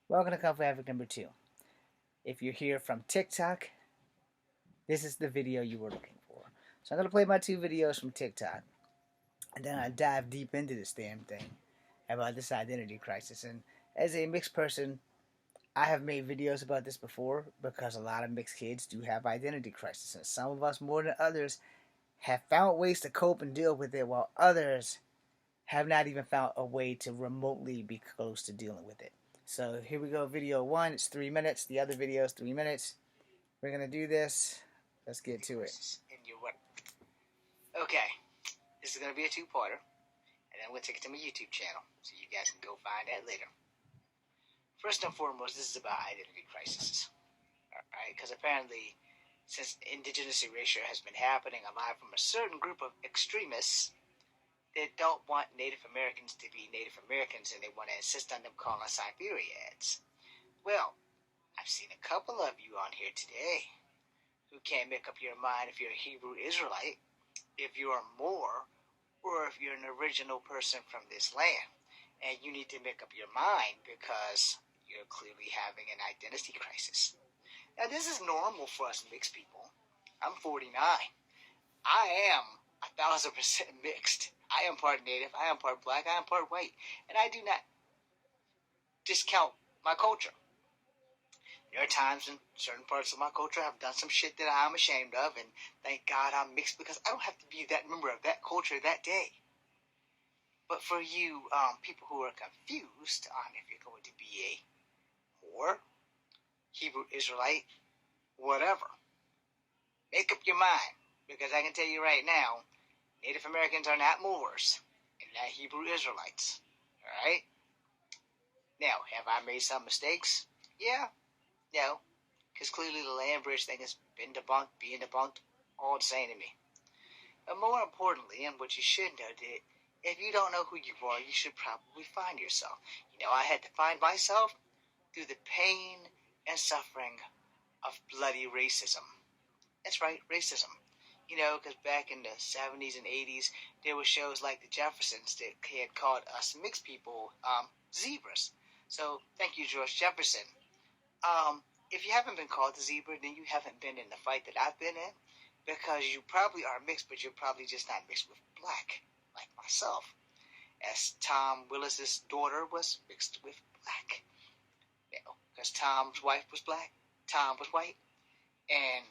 Welcome to Kung Fu Africa number 2. If you're here from TikTok, this is the video you were looking for. So I'm going to play my two videos from TikTok, and then I dive deep into this damn thing about this identity crisis. And as a mixed person, I have made videos about this before because a lot of mixed kids do have identity crisis, and some of us more than others have found ways to cope and deal with it, while others have not even found a way to remotely be close to dealing with it. So here we go, video one, it's 3 minutes. The other video is 3 minutes. We're gonna do this. Let's get to it. Okay, this is gonna be a two-parter, and then we'll take it to my YouTube channel, so you guys can go find that later. First and foremost, this is about identity crises. Alright, because apparently, since indigenous erasure has been happening a lot from a certain group of extremists that don't want Native Americans to be Native Americans, and they want to insist on them calling Siberians. Well, I've seen a couple of you on here today who can't make up your mind if you're a Hebrew Israelite, if you're Moor, or if you're an original person from this land. And you need to make up your mind because you're clearly having an identity crisis. Now, this is normal for us mixed people. I'm 49. I am 1,000% mixed. I am part Native, I am part black, I am part white. And I do not discount my culture. There are times in certain parts of my culture I've done some shit that I'm ashamed of, and thank God I'm mixed because I don't have to be that member of that culture that day. But for you people who are confused on if you're going to be a Moor, Hebrew Israelite, whatever, make up your mind, because I can tell you right now, Native Americans are not Moors and not Hebrew Israelites. Alright? Now, have I made some mistakes? Yeah. No. Because clearly the land bridge thing has been debunked, being debunked, all the same to me. But more importantly, and what you should know, that if you don't know who you are, you should probably find yourself. You know, I had to find myself through the pain and suffering of bloody racism. That's right, racism. You know, because back in the 70s and 80s, there were shows like The Jeffersons that had called us mixed people zebras. So, thank you, George Jefferson. If you haven't been called a zebra, then you haven't been in the fight that I've been in, because you probably are mixed, but you're probably just not mixed with black, like myself. As Tom Willis's daughter was mixed with black. You know, because Tom's wife was black, Tom was white, and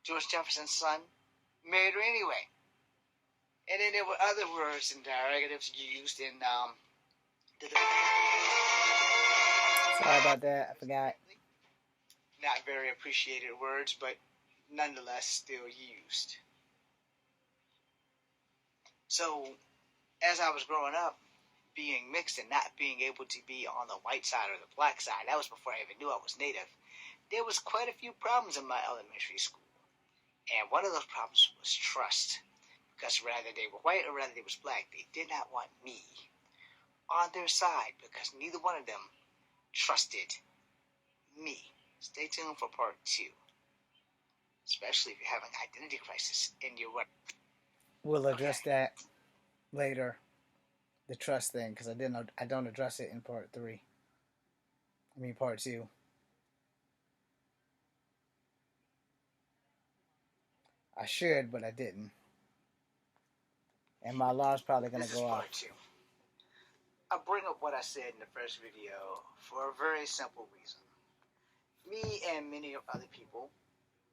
George Jefferson's son married her anyway. And then there were other words and derogatives used in the Sorry about that. I forgot. not very appreciated words, but nonetheless still used. So, as I was growing up, being mixed and not being able to be on the white side or the black side, that was before I even knew I was Native, there was quite a few problems in my elementary school. And one of those problems was trust. Because whether they were white or whether they was black, they did not want me on their side because neither one of them trusted me. Stay tuned for part 2. Especially if you're having identity crisis in your work. We'll address that later. The trust thing, because I don't address it in part 3. I mean part 2. I should, but I didn't. And my alarm's probably gonna go off. Part 2. I bring up what I said in the first video for a very simple reason. Me and many other people,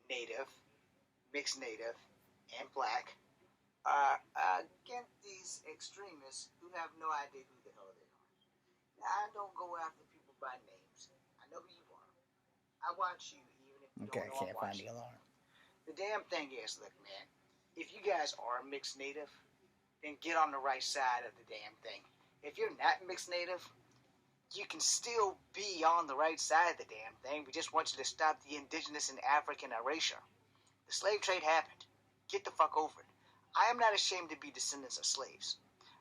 Native, mixed Native, and black, are against these extremists who have no idea who the hell they are. Now, I don't go after people by names. I know who you are. I watch you even if you Okay, don't I know can't I'm find watching. the alarm. The damn thing is, look, man, if you guys are mixed Native, then get on the right side of the damn thing. If you're not mixed Native, you can still be on the right side of the damn thing. We just want you to stop the indigenous and African erasure. The slave trade happened. Get the fuck over it. I am not ashamed to be descendants of slaves.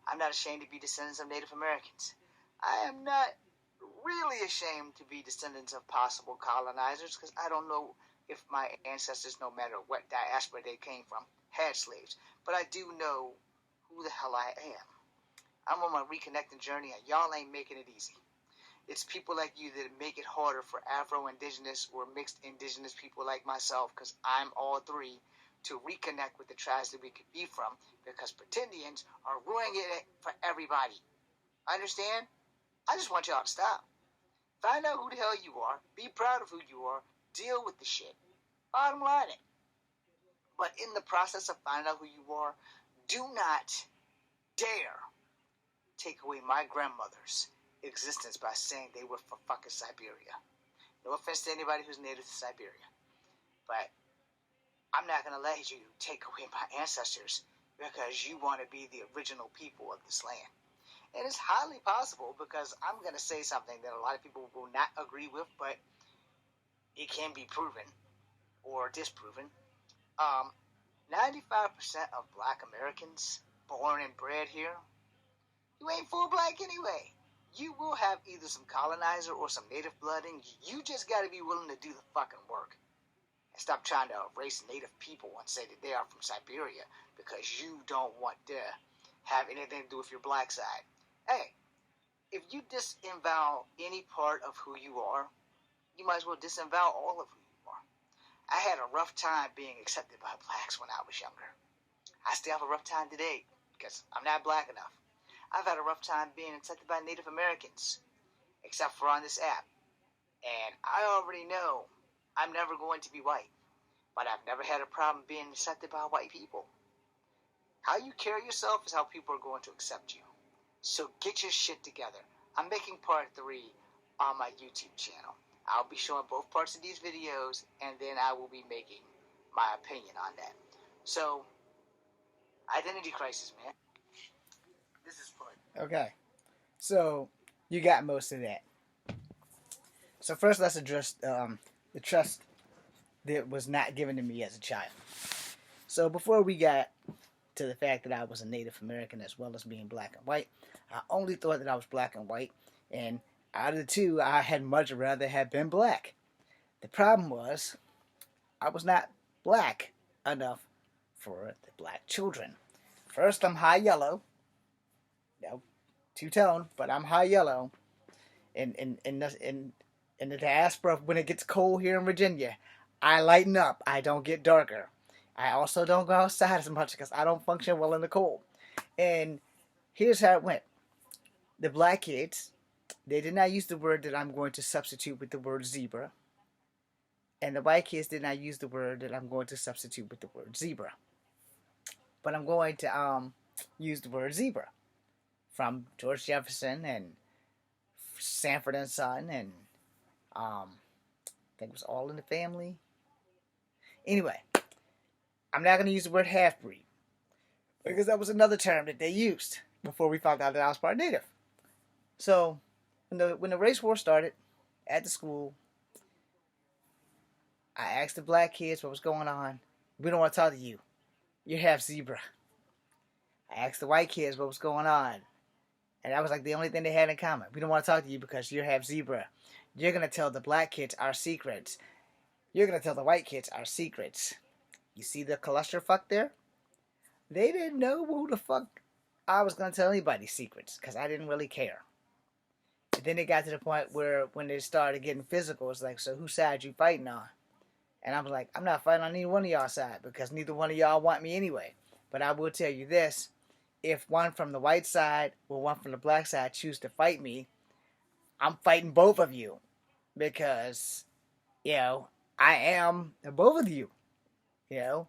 I'm not ashamed to be descendants of Native Americans. I am not really ashamed to be descendants of possible colonizers, because I don't know if my ancestors, no matter what diaspora they came from, had slaves. But I do know who the hell I am. I'm on my reconnecting journey, and y'all ain't making it easy. It's people like you that make it harder for Afro-Indigenous or mixed Indigenous people like myself, because I'm all three, to reconnect with the tribes that we could be from, because pretendians are ruining it for everybody. Understand? I just want y'all to stop. Find out who the hell you are. Be proud of who you are. Deal with the shit. Bottom line it. But in the process of finding out who you are, do not dare take away my grandmother's existence by saying they were from fucking Siberia. No offense to anybody who's native to Siberia, but I'm not going to let you take away my ancestors because you want to be the original people of this land. And it's highly possible, because I'm going to say something that a lot of people will not agree with, but it can be proven or disproven. 95% of black Americans born and bred here, you ain't full black anyway. You will have either some colonizer or some native blood in you. You just got to be willing to do the fucking work. And stop trying to erase native people and say that they are from Siberia because you don't want to have anything to do with your black side. Hey, if you disavow any part of who you are, you might as well disavow all of who you are. I had a rough time being accepted by blacks when I was younger. I still have a rough time today because I'm not black enough. I've had a rough time being accepted by Native Americans, except for on this app. And I already know I'm never going to be white, but I've never had a problem being accepted by white people. How you carry yourself is how people are going to accept you. So get your shit together. I'm making part 3 on my YouTube channel. I'll be showing both parts of these videos, and then I will be making my opinion on that. So, identity crisis, man. This is fun. Okay. So, you got most of that. So first, let's address the trust that was not given to me as a child. So before we got to the fact that I was a Native American as well as being black and white, I only thought that I was black and white, and out of the two, I had much rather have been black. The problem was, I was not black enough for the black children. First, I'm high yellow. No, two-tone, but I'm high yellow. In the diaspora, when it gets cold here in Virginia, I lighten up. I don't get darker. I also don't go outside as much because I don't function well in the cold. And here's how it went. The black kids, they did not use the word that I'm going to substitute with the word zebra. And the white kids did not use the word that I'm going to substitute with the word zebra. But I'm going to use the word zebra. From George Jefferson and Sanford and Son, and I think it was All in the Family. Anyway, I'm not going to use the word half-breed, because that was another term that they used before we found out that I was part Native. So, when the race war started at the school, I asked the black kids what was going on. We don't want to talk to you. You're half zebra. I asked the white kids what was going on. And that was like the only thing they had in common. We don't want to talk to you because you're half zebra. You're going to tell the black kids our secrets. You're going to tell the white kids our secrets. You see the clusterfuck there? They didn't know who the fuck I was going to tell anybody's secrets because I didn't really care. And then it got to the point where when they started getting physical, it's like, so whose side you fighting on? And I was like, I'm not fighting on either one of y'all side because neither one of y'all want me anyway. But I will tell you this. If one from the white side or one from the black side choose to fight me, I'm fighting both of you. Because, I am both of you. I'm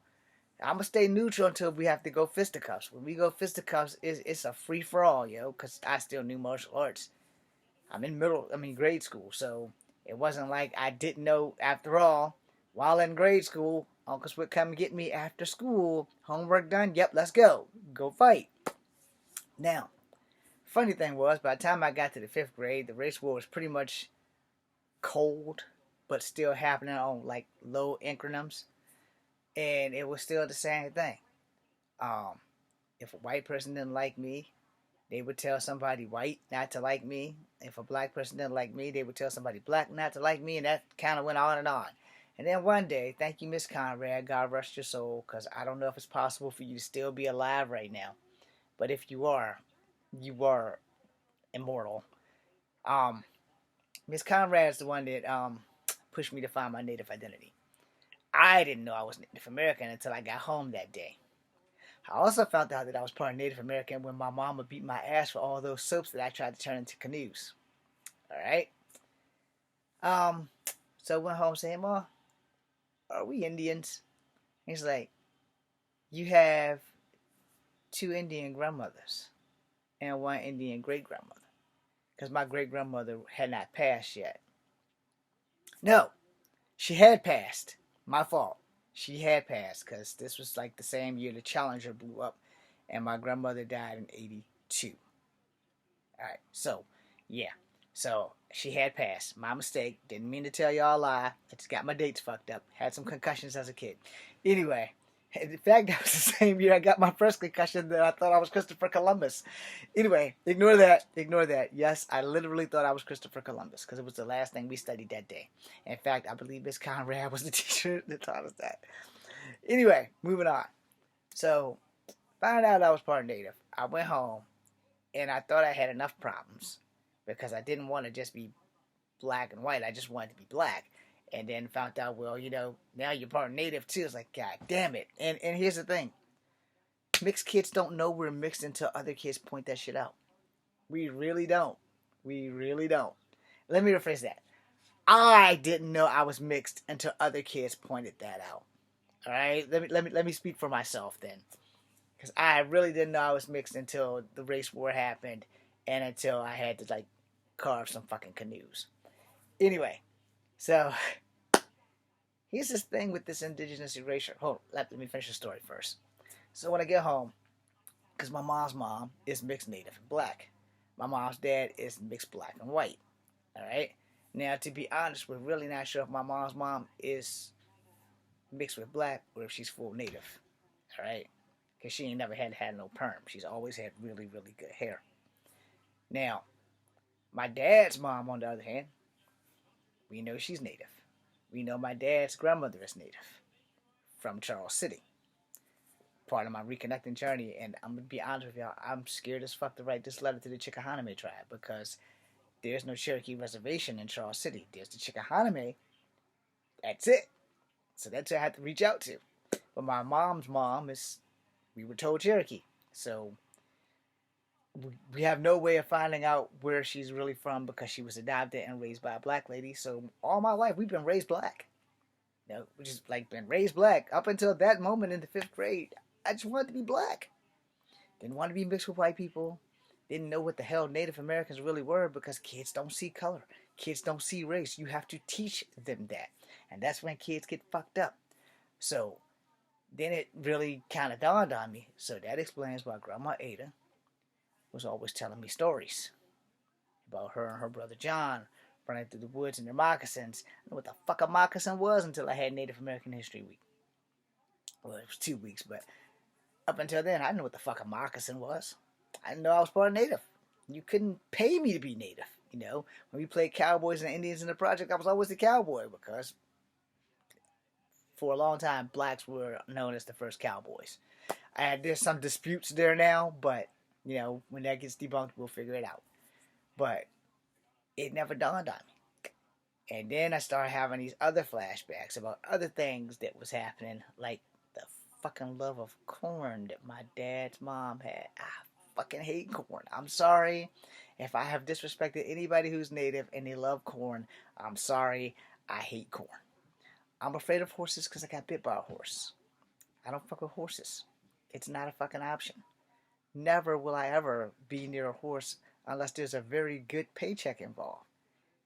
going to stay neutral until we have to go fisticuffs. When we go fisticuffs, it's a free-for-all, because I still knew martial arts. I'm in grade school, so it wasn't like I didn't know after all. While in grade school, uncles would come get me after school. Homework done? Yep, let's go. Go fight. Now, funny thing was, by the time I got to the 5th grade, the race war was pretty much cold, but still happening on like low increments. And it was still the same thing. If a white person didn't like me, they would tell somebody white not to like me. If a black person didn't like me, they would tell somebody black not to like me. And that kind of went on and on. And then one day, thank you, Miss Conrad, God rest your soul, because I don't know if it's possible for you to still be alive right now. But if you are immortal. Miss Conrad's the one that pushed me to find my Native identity. I didn't know I was Native American until I got home that day. I also found out that I was part Native American when my mama beat my ass for all those soaps that I tried to turn into canoes. All right. Um. So I went home saying, "Ma, are we Indians?" He's like, "You have two Indian grandmothers and one Indian great grandmother, because my great grandmother had not passed yet." No, she had passed. My fault. She had passed because this was like the same year the Challenger blew up, and my grandmother died in '82. All right, so yeah, so she had passed. My mistake. Didn't mean to tell y'all a lie. I just got my dates fucked up. Had some concussions as a kid. Anyway, in fact, that was the same year I got my first concussion that I thought I was Christopher Columbus. Anyway, ignore that. Ignore that. Yes, I literally thought I was Christopher Columbus because it was the last thing we studied that day. In fact, I believe Miss Conrad was the teacher that taught us that. Anyway, moving on. So, found out I was part Native. I went home and I thought I had enough problems because I didn't want to just be black and white. I just wanted to be black. And then found out, well, now you're part Native too. It's like, God damn it. And here's the thing. Mixed kids don't know we're mixed until other kids point that shit out. We really don't. We really don't. Let me rephrase that. I didn't know I was mixed until other kids pointed that out. All right? Let me speak for myself then. Because I really didn't know I was mixed until the race war happened and until I had to, like, carve some fucking canoes. Anyway, so here's this thing with this indigenous erasure. Hold on, let me finish the story first. So when I get home, because my mom's mom is mixed Native and black, my mom's dad is mixed black and white. All right? Now, to be honest, we're really not sure if my mom's mom is mixed with black or if she's full Native. All right? Because she ain't never had no perm. She's always had really, really good hair. Now, my dad's mom, on the other hand, we know she's Native. We know my dad's grandmother is Native from Charles City. Part of my reconnecting journey, and I'm going to be honest with y'all, I'm scared as fuck to write this letter to the Chickahominy tribe because there's no Cherokee reservation in Charles City. There's the Chickahominy. That's it. So that's who I had to reach out to. But my mom's mom is, we were told Cherokee. So we have no way of finding out where she's really from because she was adopted and raised by a black lady. So all my life we've been raised black. We just like been raised black up until that moment in the 5th grade. I just wanted to be black. Didn't want to be mixed with white people. Didn't know what the hell Native Americans really were because kids don't see color. Kids don't see race. You have to teach them that. And that's when kids get fucked up. So then it really kind of dawned on me. So that explains why Grandma Ada was always telling me stories about her and her brother John running through the woods in their moccasins. I didn't know what the fuck a moccasin was until I had Native American History Week. Well, it was 2 weeks, but up until then, I didn't know what the fuck a moccasin was. I didn't know I was part of Native. You couldn't pay me to be Native. When we played cowboys and Indians in the project, I was always the cowboy because for a long time, blacks were known as the first cowboys. There's some disputes there now, but when that gets debunked, we'll figure it out. But it never dawned on me. And then I started having these other flashbacks about other things that was happening, like the fucking love of corn that my dad's mom had. I fucking hate corn. I'm sorry if I have disrespected anybody who's Native and they love corn. I'm sorry. I hate corn. I'm afraid of horses because I got bit by a horse. I don't fuck with horses. It's not a fucking option. Never will I ever be near a horse unless there's a very good paycheck involved.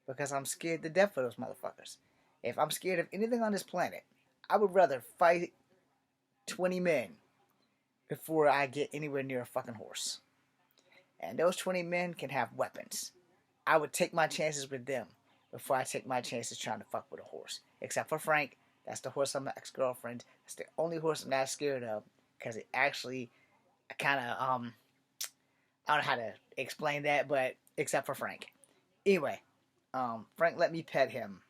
Because I'm scared to death of those motherfuckers. If I'm scared of anything on this planet, I would rather fight 20 men before I get anywhere near a fucking horse. And those 20 men can have weapons. I would take my chances with them before I take my chances trying to fuck with a horse. Except for Frank. That's the horse of my ex-girlfriend. That's the only horse I'm not scared of. Because it actually kind of, I don't know how to explain that, but except for Frank. Anyway, Frank let me pet him.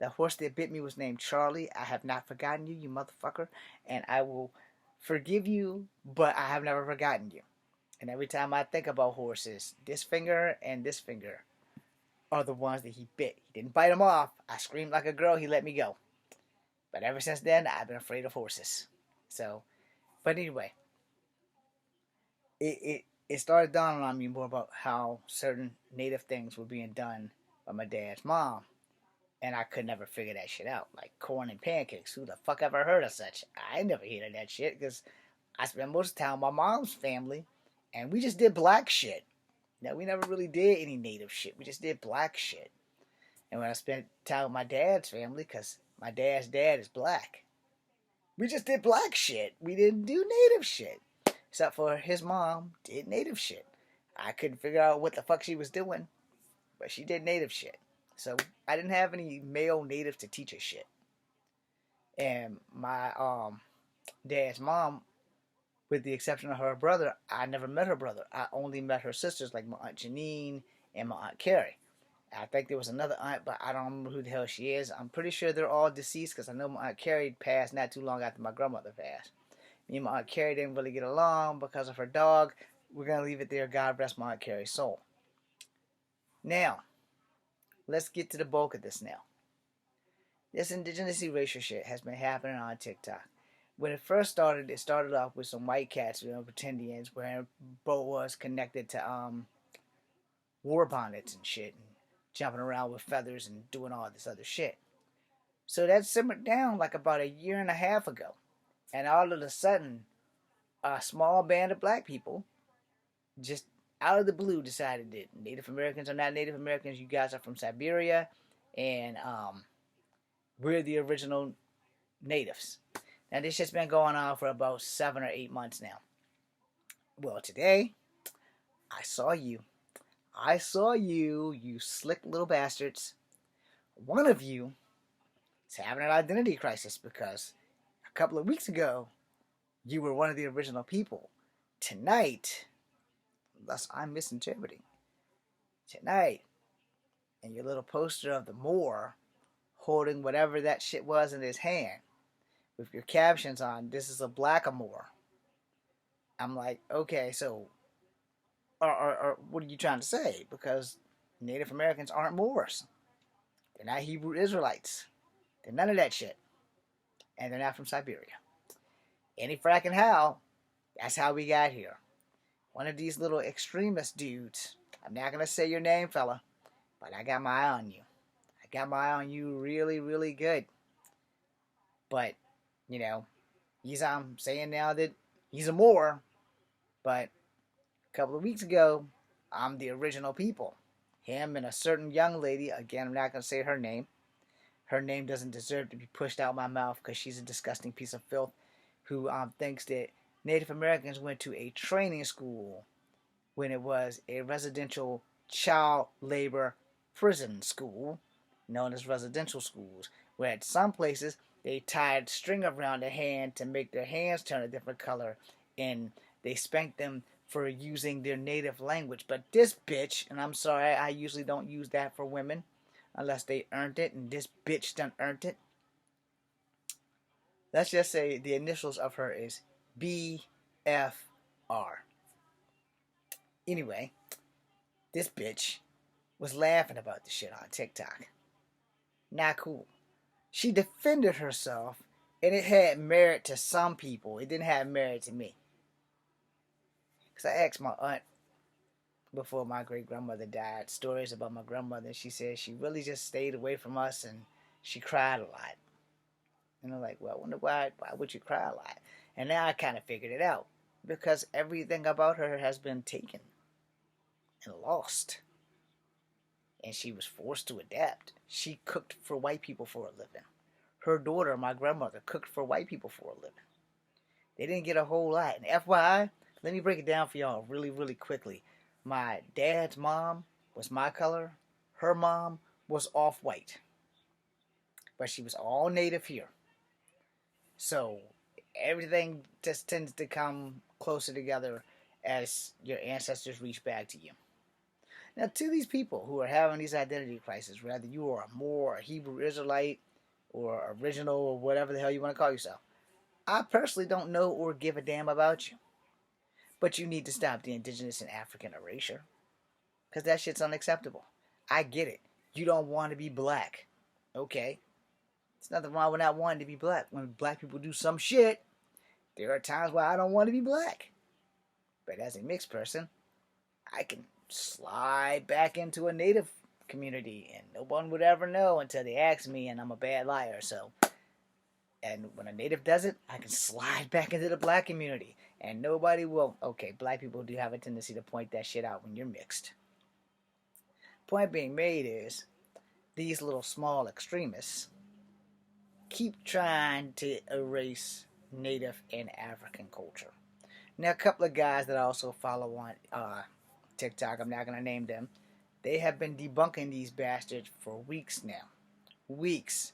The horse that bit me was named Charlie. I have not forgotten you, you motherfucker. And I will forgive you, but I have never forgotten you. And every time I think about horses, this finger and this finger are the ones that he bit. He didn't bite them off. I screamed like a girl. He let me go. But ever since then, I've been afraid of horses. So, but anyway, it started dawning on me more about how certain native things were being done by my dad's mom. And I could never figure that shit out. Like corn and pancakes. Who the fuck ever heard of such? I never heard of that shit because I spent most of the time with my mom's family and we just did black shit. Now, we never really did any native shit. We just did black shit. And when I spent time with my dad's family, because my dad's dad is black, we just did black shit. We didn't do native shit. Except for his mom did native shit. I couldn't figure out what the fuck she was doing, but she did native shit. So I didn't have any male natives to teach us shit. And my dad's mom, with the exception of her brother, I never met her brother. I only met her sisters, like my Aunt Janine and my Aunt Carrie. I think there was another aunt, but I don't remember who the hell she is. I'm pretty sure they're all deceased because I know my Aunt Carrie passed not too long after my grandmother passed. Me and my Aunt Carrie didn't really get along because of her dog. We're going to leave it there. God rest my Aunt Carrie's soul. Now, let's get to the bulk of this now. This indigenous erasure shit has been happening on TikTok. When it first started, it started off with some white cats, pretendians, wearing boas connected to war bonnets and shit, and jumping around with feathers and doing all this other shit. So that simmered down like about a year and a half ago. And all of a sudden, a small band of black people just out of the blue decided that Native Americans are not Native Americans. You guys are from Siberia, and we're the original natives. Now, this shit's been going on for about 7 or 8 months now. Well, today, I saw you. You slick little bastards. One of you is having an identity crisis because a couple of weeks ago, you were one of the original people. Tonight, unless I'm misinterpreting, tonight, and your little poster of the Moor holding whatever that shit was in his hand with your captions on, this is a blackamoor. I'm like, okay, so or what are you trying to say? Because Native Americans aren't Moors. They're not Hebrew Israelites. They're none of that shit. And they're not from Siberia. Any fracking how, that's how we got here. One of these little extremist dudes, I'm not going to say your name, fella, but I got my eye on you. I got my eye on you really, really good. But, I'm saying now that he's a Moor, but a couple of weeks ago, I'm the original people. Him and a certain young lady, again, I'm not going to say her name. Her name doesn't deserve to be pushed out my mouth because she's a disgusting piece of filth who thinks that Native Americans went to a training school when it was a residential child labor prison school known as residential schools, where at some places they tied string around their hand to make their hands turn a different color, and they spanked them for using their native language. But this bitch, and I'm sorry, I usually don't use that for women unless they earned it, and this bitch done earned it. Let's just say the initials of her is BFR. Anyway, this bitch was laughing about the shit on TikTok. Not cool. She defended herself, and it had merit to some people. It didn't have merit to me. Because I asked my aunt before my great-grandmother died stories about my grandmother. She said she really just stayed away from us, and she cried a lot. And I'm like, well, I wonder why would you cry a lot? And now I kind of figured it out. Because everything about her has been taken and lost. And she was forced to adapt. She cooked for white people for a living. Her daughter, my grandmother, cooked for white people for a living. They didn't get a whole lot. And FYI, let me break it down for y'all really, really quickly. My dad's mom was my color. Her mom was off-white. But she was all native here. So everything just tends to come closer together as your ancestors reach back to you. Now, to these people who are having these identity crises, whether you are a Moor, a Hebrew Israelite, or original, or whatever the hell you want to call yourself, I personally don't know or give a damn about you. But you need to stop the indigenous and African erasure. Because that shit's unacceptable. I get it. You don't want to be black. Okay. There's nothing wrong with not wanting to be black. When black people do some shit, there are times where I don't want to be black. But as a mixed person, I can slide back into a native community and no one would ever know until they ask me, and I'm a bad liar. So, and when a native does it, I can slide back into the black community and nobody will. Okay, black people do have a tendency to point that shit out when you're mixed. Point being made is these little small extremists keep trying to erase native and African culture. Now, a couple of guys that I also follow on TikTok, I'm not going to name them, they have been debunking these bastards for weeks now. Weeks.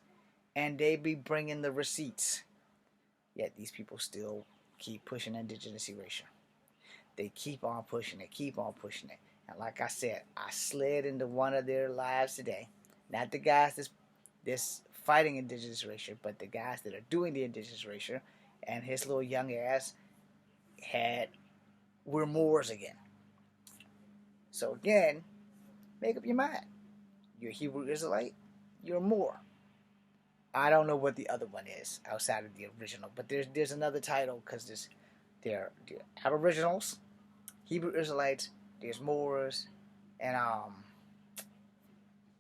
And they be bringing the receipts. Yet these people still keep pushing indigenous erasure. They keep on pushing it, keep on pushing it. And like I said, I slid into one of their lives today. Not the guys this fighting indigenous erasure, but the guys that are doing the indigenous erasure. And his little young ass we're Moors again. So again, make up your mind. You're a Hebrew Israelite, you're a Moor. I don't know what the other one is outside of the original, but there's another title because there are Aboriginals, Hebrew Israelites, there's Moors, and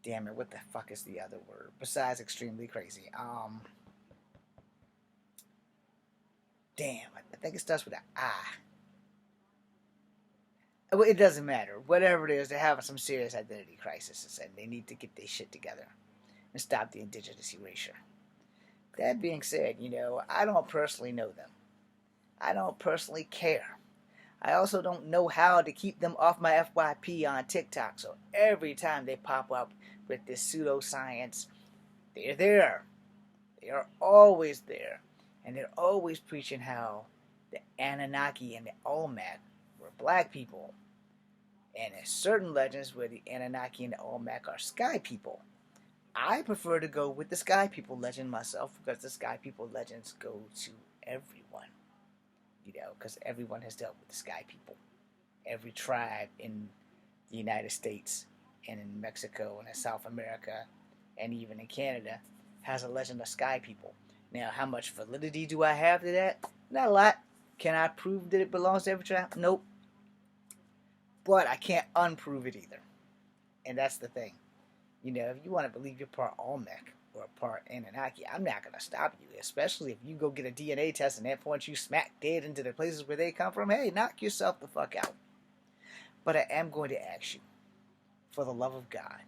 damn it, what the fuck is the other word besides extremely crazy? Damn, I think it starts with an I. Well, it doesn't matter. Whatever it is, they're having some serious identity crises, and they need to get their shit together and stop the indigenous erasure. That being said, I don't personally know them. I don't personally care. I also don't know how to keep them off my FYP on TikTok, so every time they pop up with this pseudoscience, they're there. They are always there. And they're always preaching how the Anunnaki and the Olmec were black people. And in certain legends where the Anunnaki and the Olmec are sky people. I prefer to go with the sky people legend myself because the sky people legends go to everyone. Because everyone has dealt with the sky people. Every tribe in the United States and in Mexico and in South America and even in Canada has a legend of sky people. Now, how much validity do I have to that? Not a lot. Can I prove that it belongs to every tribe? Nope. But I can't unprove it either. And that's the thing. If you want to believe you're part Olmec or part Anunnaki, I'm not going to stop you, especially if you go get a DNA test and that points you smack dead into the places where they come from. Hey, knock yourself the fuck out. But I am going to ask you, for the love of God,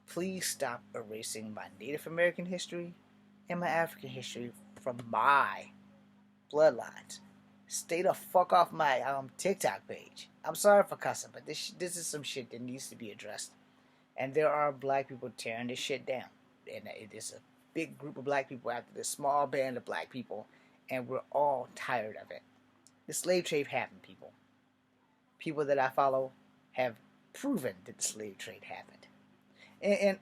please stop erasing my Native American history and my African history from my bloodlines. Stay the fuck off my TikTok page. I'm sorry for cussing, but this is some shit that needs to be addressed. And there are black people tearing this shit down. And it is a big group of black people after this small band of black people. And we're all tired of it. The slave trade happened, people. People that I follow have proven that the slave trade happened.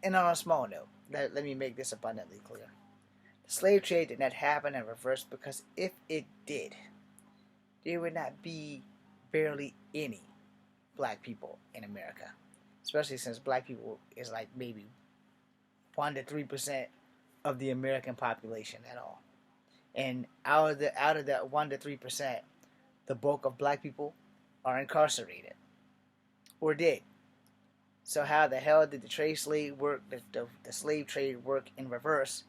And on a small note, let me make this abundantly clear. The slave trade did not happen in reverse because if it did, there would not be barely any black people in America. Especially since black people is like maybe 1 to 3% of the American population at all. And out of that 1 to 3%, the bulk of black people are incarcerated. Or did. So how the hell did the slave trade work in reverse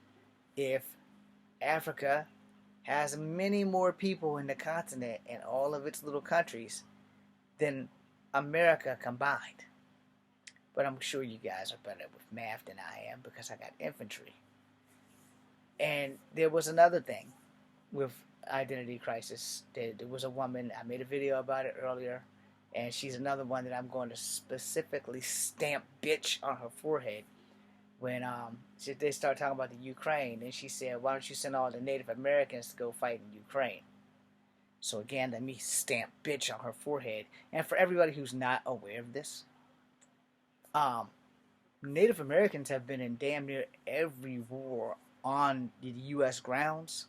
if Africa has many more people in the continent and all of its little countries than America combined? But I'm sure you guys are better with math than I am because I got infantry. And there was another thing with identity crisis. There was a woman, I made a video about it earlier, and she's another one that I'm going to specifically stamp bitch on her forehead when they start talking about the Ukraine. And she said, why don't you send all the Native Americans to go fight in Ukraine? So again, let me stamp bitch on her forehead. And for everybody who's not aware of this, Native Americans have been in damn near every war on the U.S. grounds,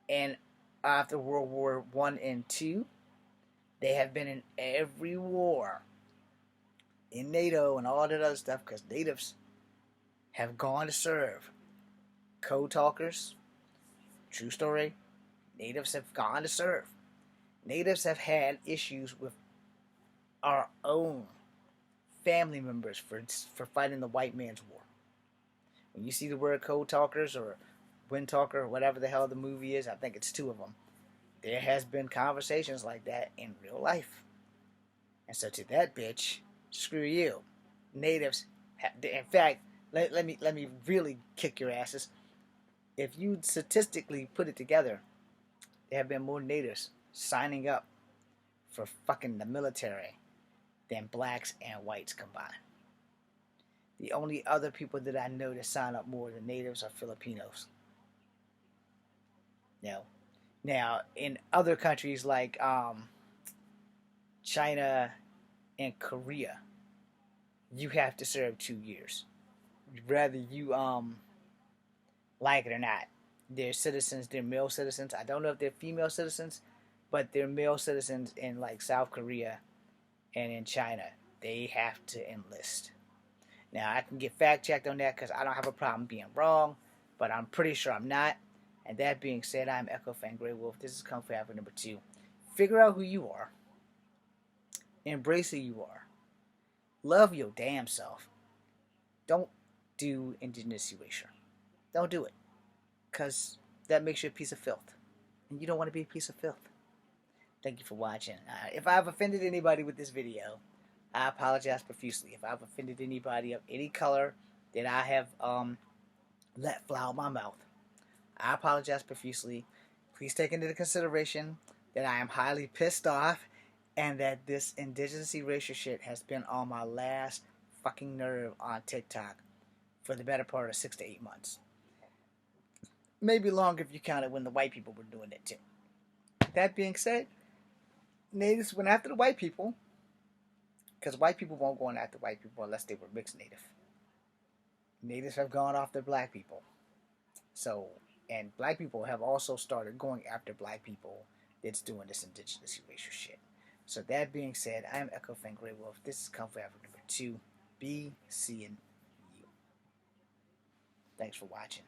and after World War I and II, they have been in every war in NATO and all that other stuff because natives have gone to serve. Code talkers, true story, natives have gone to serve. Natives have had issues with our own family members for fighting the white man's war. When you see the word code talkers or wind talker or whatever the hell the movie is, I think it's two of them. There has been conversations like that in real life. And so to that bitch, screw you. Natives, in fact, let me really kick your asses. If you statistically put it together, there have been more natives signing up for fucking the military than blacks and whites combined. The only other people that I know that sign up more than natives are Filipinos. Now in other countries like China and Korea, you have to serve 2 years, whether you like it or not. They're citizens. They're male citizens. I don't know if they're female citizens, but they're male citizens in like South Korea and in China. They have to enlist. Now I can get fact checked on that because I don't have a problem being wrong, but I'm pretty sure I'm not. And that being said, I'm Echo Fan Grey Wolf. This is Kung Fu Africa number 2. Figure out who you are. Embrace who you are. Love your damn self. Don't do indigenous erasure. Don't do it. Because that makes you a piece of filth. And you don't want to be a piece of filth. Thank you for watching. If I've offended anybody with this video, I apologize profusely. If I've offended anybody of any color that I have let fly out my mouth, I apologize profusely. Please take into consideration that I am highly pissed off and that this indigenous erasure shit has been on my last fucking nerve on TikTok for the better part of 6 to 8 months. Maybe longer if you count it when the white people were doing it too. That being said, natives went after the white people because white people won't go after white people unless they were mixed native. Natives have gone after black people. So, and black people have also started going after black people that's doing this indigenous erasure shit. So that being said, I am Echo Fan Grey Wolf. This is Kung Fu Africa number 2. Be seeing you. Thanks for watching.